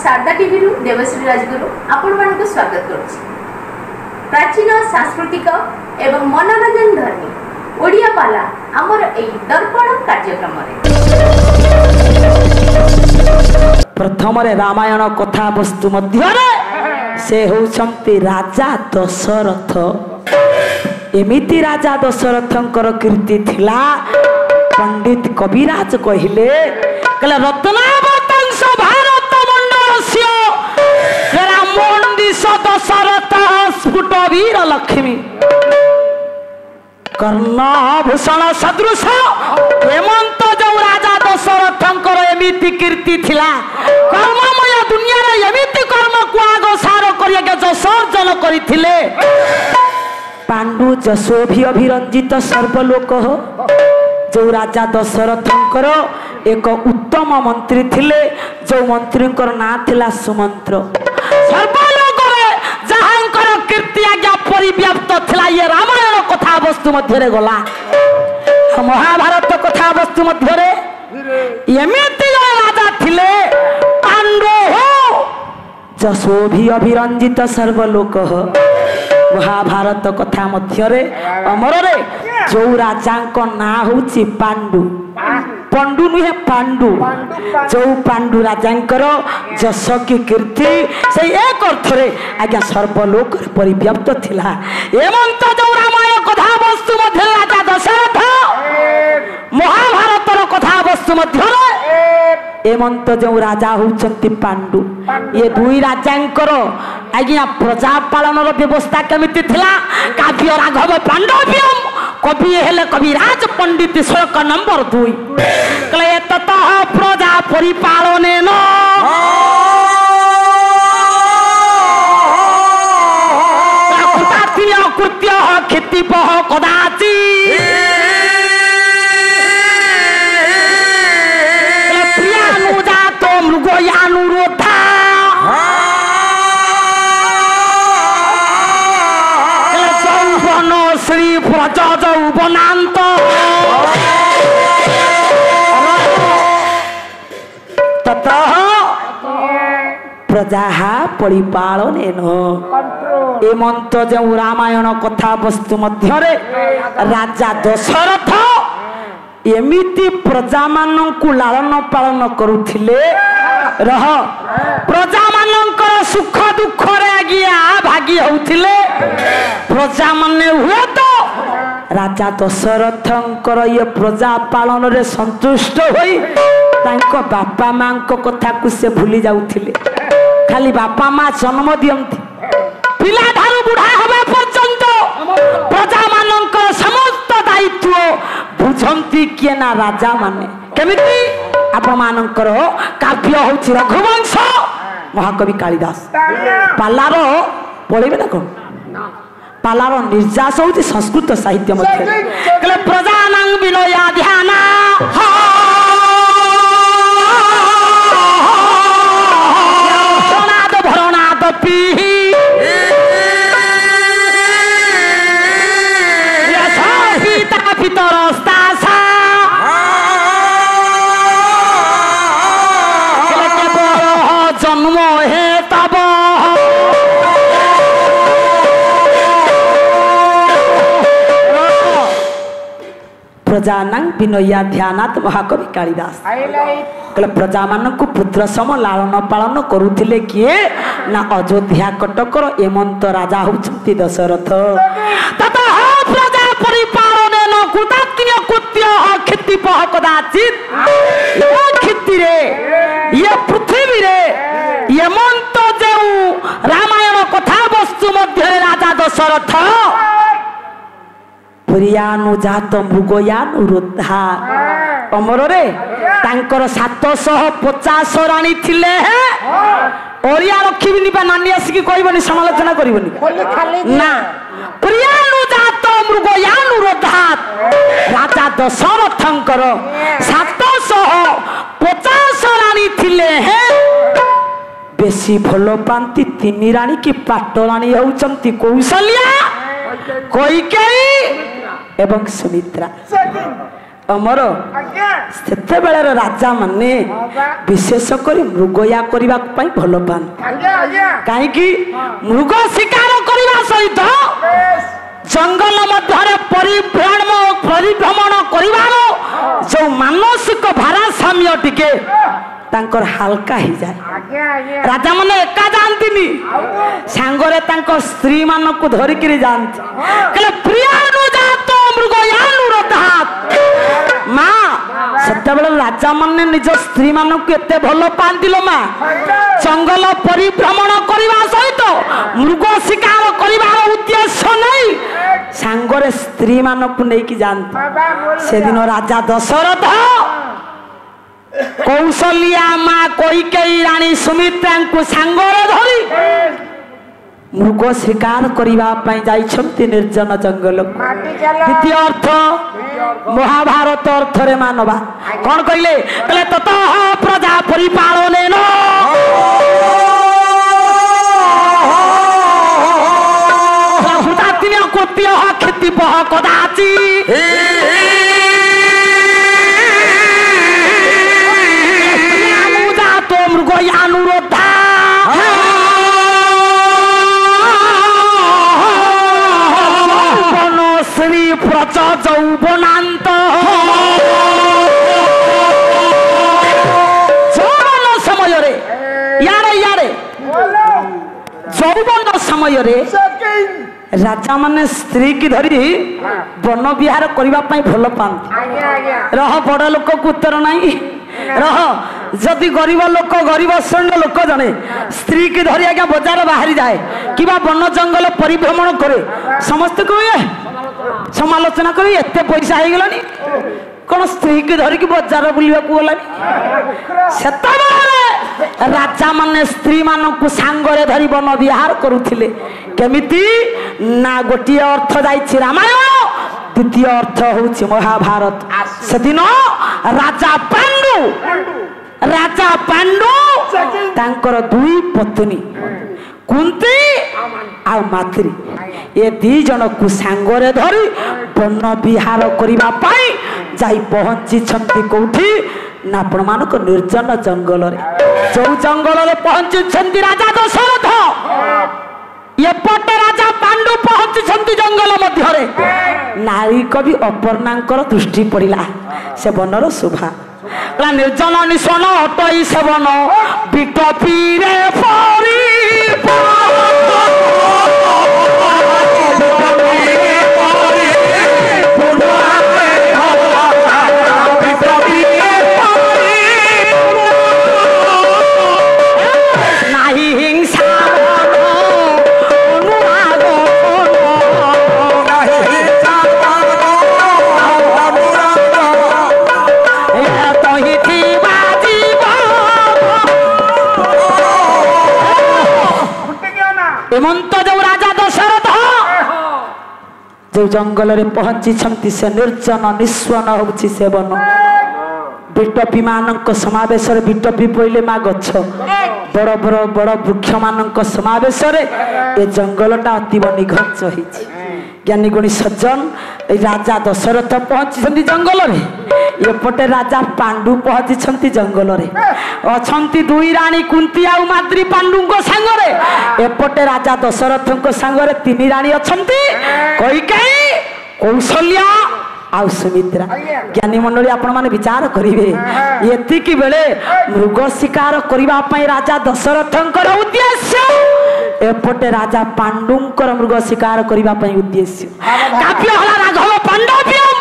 Sharda TV रु देवश्री राजगुरु आपण मानक स्वागत करुछि। प्राचीन सांस्कृतिक एवं मनोरंजन धर्मी ओडिया पाला आमर एई दर्पण कार्यक्रम प्रथम रामायण कथा वस्तु मध्य से होउछंती राजा दशरथ। एमिति राजा दशरथंकर कीर्ति थिला। पंडित कविराज कहिले रत्नावतंस भारत मंडलस्य रामोन्दिस दशरथ स्फुट वीर लक्ष्मी कर्णभूषण सदृश हेमंत जो राजा दशरथंकर एमिति कीर्ति थिला। कर्ममय दुनिया रे एमिति कर्म को आगो सार करिया जसर्जन करिथिले। पांडु जशोभि अभिरंजित सर्वलोक जो राजा दशरथंकर एक उत्तम मंत्री थिले। जो मंत्री ना थिला सुमंत्र। सर्वलोक रे जहांकर कीर्ति आज्ञा परिव्याप्त थिला। ये रामायण कथा वस्तु मध्य रे गला। महाभारत कथा वस्तु मध्य रे एमिति राजा थिले। पांडु जशोभि अभिरंजित सर्वलोक। महाभारत कथा मध्य रे अमर रे जो राजा को ना होची पांडु। पंडु नुहे पांडु। जो पांडु राजांकर जश की कीर्ति से एक अर्थ रे आज्ञा सर्वलोक परिव्याप्त थिला। एमंत जो रामायण कथा वस्तु मध्य राजा दशरथ महाभारत कथा वस्तु मध्य एमंत जो राजा होचंती पांडु। ये दुई राजांकर आज्ञा प्रजा पालन व्यवस्था केमिति थिला। काव्य राघव पांडव्यम कवि हेले कविराज पंडित श्लोक नंबर 2 कले ततः प्रजा परिपालनेन कृत्य क्षितिपः कदाचि प्रियानुजातो मृगयानुरोधा श्री व्रज यौवनांत ततः प्रजा परिपालनेन एमंत जो रामायण कथा वस्तु मध्य राजा दशरथ एमिति प्रजा माननकु लालन पालन करुथिले। रह प्रजा माननकर सुख दुख रे आगिया भागी होउथिले। प्रजा माने हुए तो राजा दशरथंकर ये प्रजा पालन रे संतुष्ट होई तांको बापा मां को कथा को से भूली जाउथिले। खाली बापा मां जन्म दियंती पिला धारू बुढ़ा होबा पर्यंत प्रजा माननकर समस्त दायित्व बुझंती किए ना राजा माने। केमिति आप मानकर काव्य होछि रघुवंश महाकवि कालिदास। पालार पढ़िबे ना कोन पालार निर्यास होछि संस्कृत साहित्य मध्य कले प्रजानां विनया ध्यान भरणाद भरणाद पीहि पिता पितरस्तासा जन्म हे तब प्रजानां विनया ध्यानात् महाकवि कालिदास कले प्रजा मानकु पुत्र सम लालन पालन करुथिले किए ना अयोध्या कटकर एमंत राजा होचंती दशरथ। ततः प्रजा परिपालनेन कृतात्म्य कृत्य क्षितिपः कदाचित्। ये क्षिति रे ये पृथ्वी रे एमंत जो रामायण कथा वस्तु मध्य राजा दशरथ प्रियानुजात मृगयानुरोधा अमर रे तांकर 750 राणी थिले। ओरिया रखिबिनी बा नानी आसिकी कहबनी समालोचना करबनी ना। प्रियानुजात मृगयानुरोधा राजा दशरथंकर 750 राणी थिले। बेसी भलो पांती 3 राणी की पाटराणी होउचंती कौशल्या कैकेयी एवं सुमित्रा। अमर से राजा माने विशेषकर मृगया करने भल पाती कहीं मृग शिकार करने सहित जंगल मध्य परिभ्रमण कर जो मानसिक भारसाम्य टिके तांकर हल्का ही जाए राजा माने एका जानती सांगरे तांको स्त्री मान को धरिक जानती कहले प्रियानु जातो मृगयानु रथात माँ सेते राजा माने निज स्त्री मान को एते भल पाती लो माँ जंगल परिभ्रमण करने सहित मृग शिकार कर उद्देश्य नहीं सांगरे स्त्री मान को लेकिन जानती से दिन राजा दशरथ कौशल्या माँ कैकेयी रानी सुमित्रा को सांगरे धरी मृग शिकार करने निर्जन जंगल द्वितीय अर्थ महाभारत अर्थ रे मानवा कौन कहले ततः प्रजा परिपालन खेती कदाचि मृगयानुरोधा श्री प्रच यौवनांत जौवन समय यारे जौवन समय राजा माने स्त्री की धरी वन विहार करने भल पाती रह बड़ लोक को उत्तर नहीं रह जदि गरीब लोक गरीब श्रेणी लोक जने स्त्री की धरी आज्ञा बजार बाहरी जाए कि वन जंगल परिभ्रमण करे समस्त कहे समालोचना कर एत पैसा हो गलानी कौन स्त्री की धरिकी बजार बुलवा गलानी राजा माने स्त्री मानू सांगरे धरी वन विहार करुथिले केमिति ना गोटे अर्थ जाइछि रामायण द्वितीय अर्थ होछि महाभारत से दिन राजा पांडु तांकर दुई पत्नी कुंती आ मातृ ये दी जन को सांगरे धरी वन विहार करबा पाई जाई पहुंची छंती कोठी ना आपण मानक निर्जन जंगल रे जो जंगल रे पहुंची छंती राजा दशरथ एपटे राजा पांडु पहुंची छंती जंगल मध्य रे नारी कवि अपर्णांकर दृष्टि पड़िला से बनर शोभा निर्जन निशण हटई सेवन बिटपी रे परी हेमंत जो राजा दशरथ जो जंगल रे पहुंची छंती से निर्जन निस्वन होछि से वन बिटपी मानक समावेश रे बिटपी पहिले मा गछ बड़ बड़ बड़ वृक्ष मानक समावेश रे ए जंगलटा अति निघंच होइछि ज्ञानी गुणी सज्जन राजा दशरथ पहुंची छंती जंगल रे एपटे राजा पांडु पहुंची छंती जंगल रे अछंती दुई रानी कुंती आ माद्री पांडु को संगरे एपटे राजा दशरथ को संगरे तीन रानी अछंती कैकेयी कौशल्या आ सुमित्रा ज्ञानी मंडली आपण माने विचार करिवे एतिकी बेले मृग शिकार करबा पई राजा दशरथंकर उद्देश्य एपटे राजा पांडुंकर मृग शिकार करबा पई उद्देश्य काव्य हला राघव पांडव्यम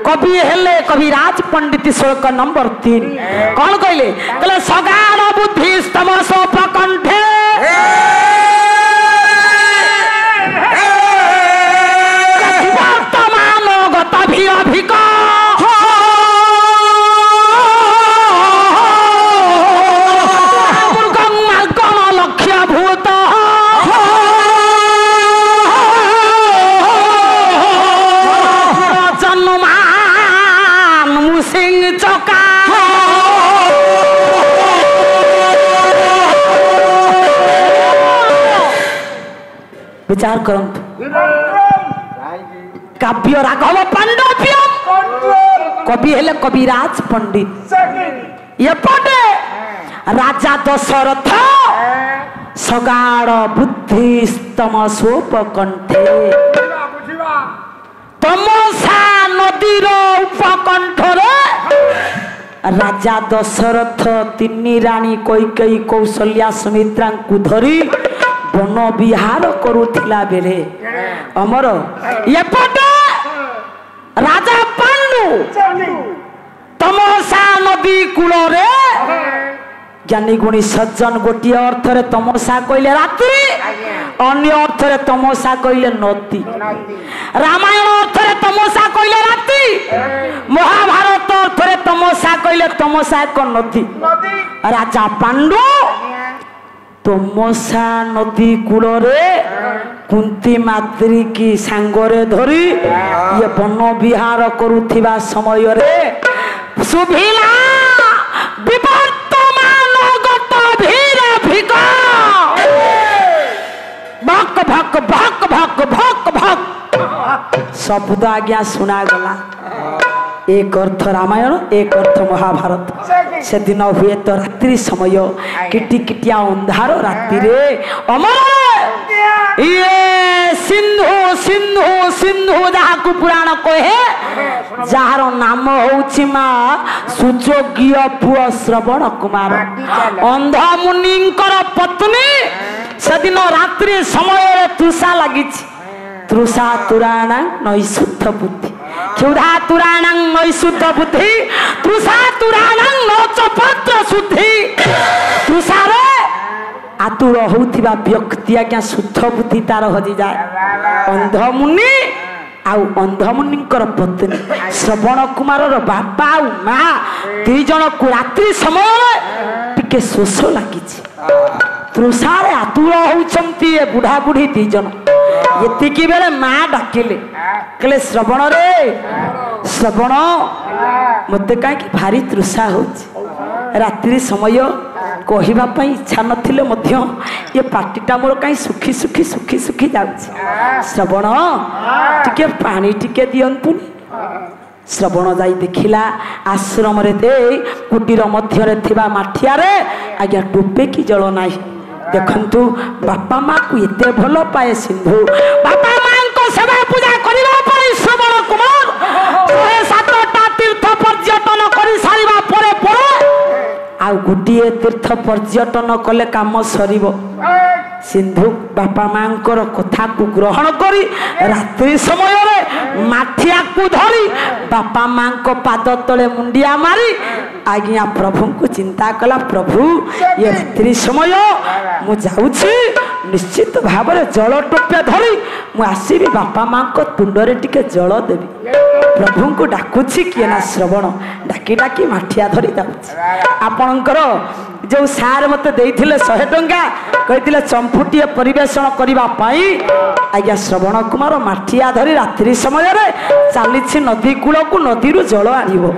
कवि हेले कविराज पंडित श्लोक नंबर 3 कौन कहले सगार बुद्धि स्तमस प्रकंठे वर्तमान गत भी अधिक लक्ष्य भूत विचार करंतु काव्य राघव पांडव्यम कवि हेले कविराज पंडित एपटे राजा दशरथ सगाड़ बुद्धि स्तम सोप कंठे तमसा नदीर उपकंठरे राजा दशरथ तीन राणी कैकेयी कौशल्या सुमित्रा को धरी वन विहार करुथिला बेले अमर एपटे राजा पांडु तमसा नदी कूल ज्ञानी गुणी सज्जन गोटे अर्थरे तमसा कहले रात्रि अन्य अर्थरे तमसा कहले नदी रामायण अर्थरे तमसा कहले रात्रि महाभारत अर्थरे तमसा कहले तमसा एक नदी राजा पांडु तमसा नदी कूल कुंती मातृ की सांगरे धरी ये वन विहार करुथिबा समय रे सुभिला विवर्तमान गत भीर भिक भक भक भक भक भक भक शब्द आज्ञा सुना गला एक अर्थ रामायण एक अर्थ महाभारत से दिन हुए तो रात्रि समय किटी किटिया अंधार राति रे अमर ये सिंधु सिंधु सिंधु जहाँ पुराण कहे जार नाम हूँ माँ सुजोग्य पुओ श्रवण कुमार अंध मुनिंकर पत्नी से दिन रात्रि समय तृषा लगी तृषा तुराण नैशुद्ध बुद्धि क्षुधा तुराण नैशुद्ध बुद्धि तृषा तुराण नौचपत्र शुद्धि तृषा आतुर होउथिबा व्यक्ति आज्ञा शुद्ध बुद्धि तार हजि जाए अंधमुनि आउ अंधमुनिंकर पत्नी श्रवण कुमार बापा आउ माँ दी जन को रात्रि समय टिके शोष लगी तृषारे आतुर होउछंती ए बुढ़ा बुढ़ी दी जन एतिकी बेले माँ डाकिले कहले श्रवण रे श्रवण मते कहीं भारी तृषा होउछि रात्रि समय कहवा इच्छा नथिले मध्य ये पार्टीटा मोर कहीं सुखी सुखी सुखी सुखी जाउछि श्रवण टिके पानी टिके दियंतुनी श्रवण जाई देखिला आश्रम रे दे कुटीर मध्य रे थिबा माठिया रे आज्ञा टोपे की जल नाही देखंतु बापा माँ को एते भल पाए सिंधु बापा माँ को सेवा पूजा करिबा परे श्रवण कुमार 7टा तीर्थ पर्यटन करि सारिबा परे परे आ गोटे तीर्थ पर्यटन कले काम सरीब सिंधु बापा माँ कथा को ग्रहण करी रात्रि समय माठिया को धरी बापा माँ को पाद तले मुंडिया मारी आज्ञा प्रभु को चिंता कला प्रभु ये रात्रि समय मु जाऊँगी निश्चित भाव जल टोपे धरी मु आसबि बापा माँ को तुंडरे टिके जल देवी प्रभु को डाकुची किए ना श्रवण डाकी डाकी माठिया धरी जाऊँगी आपणकर जो सार मत देइथिले 100 टंका कहिथिले चंपुटिए परिवेषण करिबा पाई आज्ञा श्रवण कुमार माठिया धरी रात्रि समय रे चालीछि नदी कूल को नदी रु जल आनिबो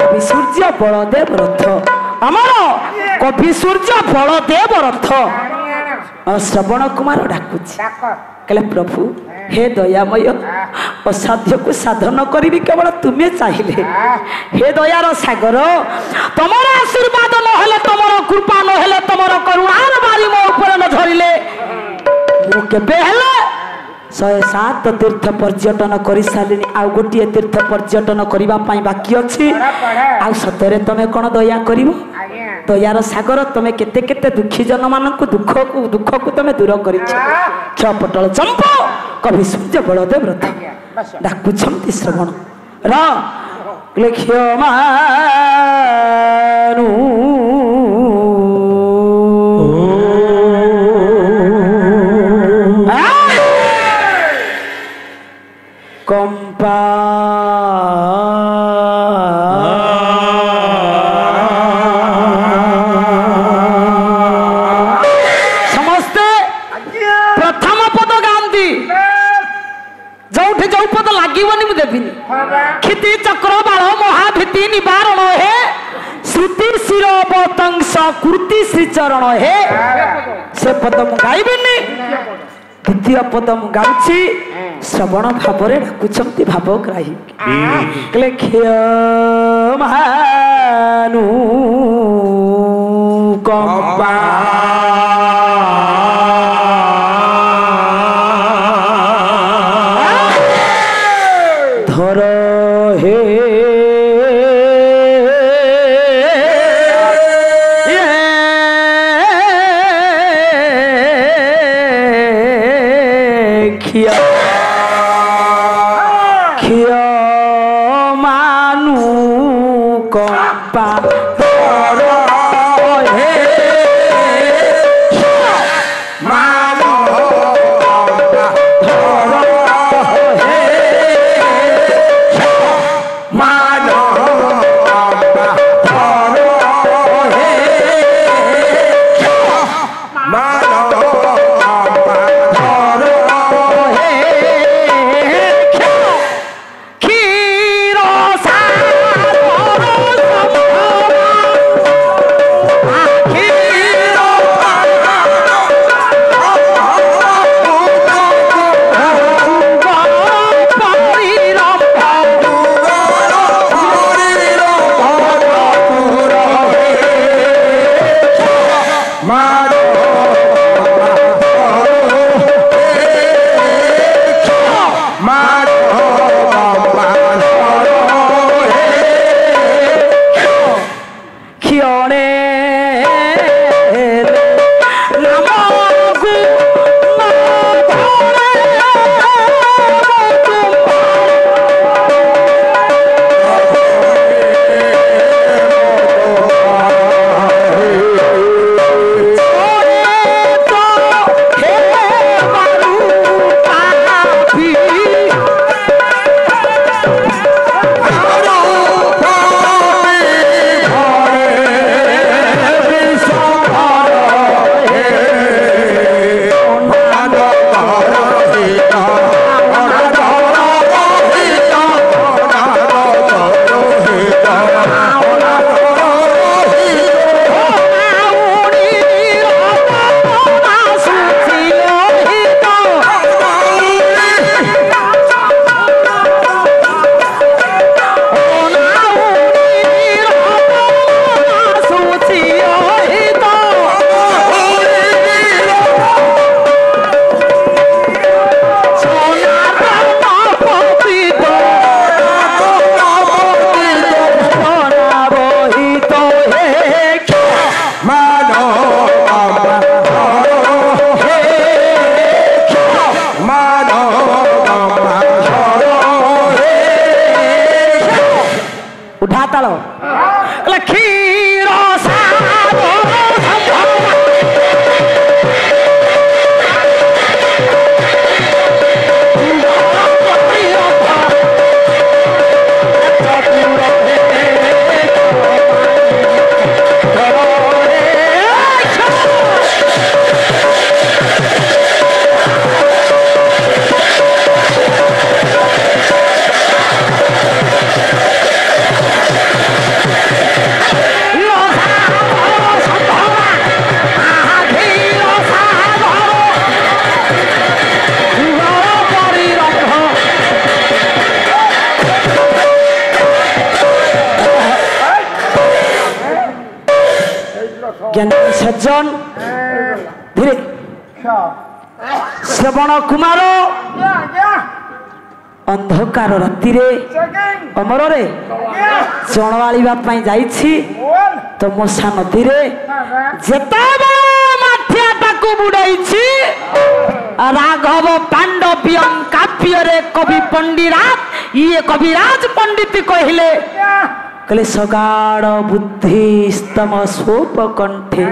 कवि सूर्य बलदेव रथ अमर कवि सूर्य बलदेव रथ श्रवण कुमार डाकुछि कहले प्रभु हे दयामय असाध्य को साधन करी केवल तुम्हें चाहिए हे दयार सागर तमर आशीर्वाद नहेले तमर कृपा नहेले तमर करुणार बारी मो ऊपर न धरिले मु केबे हेले 107 तीर्थ पर्यटन करि सालिनी आ गोटे तीर्थ पर्यटन करिबा पाई बाकी अछि आ सतरे तमे कोन दया करिवो दयार सागर तमे केते केते दुखी जन मान को दुख को तमे दूर करिछ छपटल चंपो कवि सूर्य बलदेव रथ डाकु छमति श्रवण र लेख्यो मानु कंपा समस्ते प्रथम पद गांधी जोठे जो पद लागोनी मुझे देवी क्षिति चक्र बाल महाभीति निवारण है श्रुति शिरोवतंश कृति श्रीचरण है से पद मु गाइबेनी द्वितीय पद मु गाउछि ଶ୍ରବଣ ଭାବରେ ଡାକୁଛନ୍ତି ଭାବଗ୍ରାହୀ କହିଲେ କ୍ଷୟମାନୁ କମ୍ପା ଧର ହେ କ୍ଷୟମାନୁ କମ୍ପା सज्जन धीरे श्रवण कुमार अंधकार राति अमर रे चणवाड़ा जाइछि तो मोसा नदी रे बुड़ाई राघव पांडवियम काव्य रे कवि पंडिराज ये कविराज पंडित कहले कले सगाढ़ बुद्धि स्तम सोप कंठे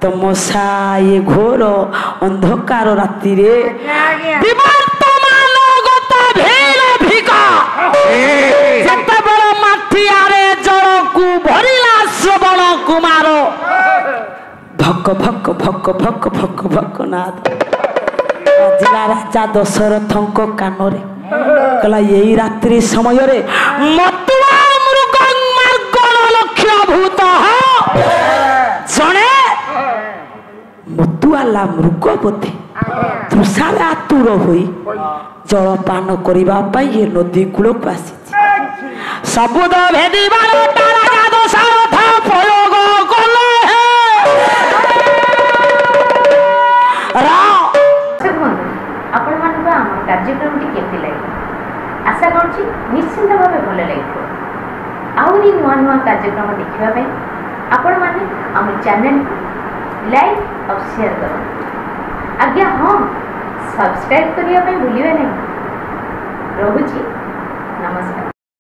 तमसा ये घोर अंधकार राति रे विवर्तमान गत भेल भिका जते बड़ माठियारे जल को भरिला श्रवण कुमार भक भक भक भक भक भक नाद जिला राजा दशरथंक कानरे कला यही रात्रि समय रे मतुआ मृग मार्गण लक्ष्य भूत जने मतुआला मृग बोधे ତୃଷାରେ ଆତୁର ହୋଇ ଜଳପାନ କରିବା ପାଇଁ ଏ ନଦୀ କୂଳକୁ ଆସିଛି। ସବୁଦ ଭେଦିବାର ରାଜା ଦଶରଥ ପ୍ରୟୋଗ କଲେ। ଆପଣମାନଙ୍କୁ ଆମ କାର୍ଯ୍ୟକ୍ରମଟି କେମିତି ଲାଗିଲା? ଆଶା କରୁଛି ନିଶ୍ଚିନ୍ତ ଭାବେ ଭଲ ଲାଗିବ। ଆହୁରି ନୂଆ ନୂଆ କାର୍ଯ୍ୟକ୍ରମ ଦେଖିବା ପାଇଁ ଆପଣମାନେ ଆମ ଚ୍ୟାନେଲକୁ ଲାଇକ୍ ଆଉ ସେୟାର କରନ୍ତୁ। ଆଜ୍ଞା ହଁ, ସବସ୍କ୍ରାଇବ୍ କରିବା ପାଇଁ ଭୁଲିବେ ନାହିଁ। ରହୁଛି, ନମସ୍କାର।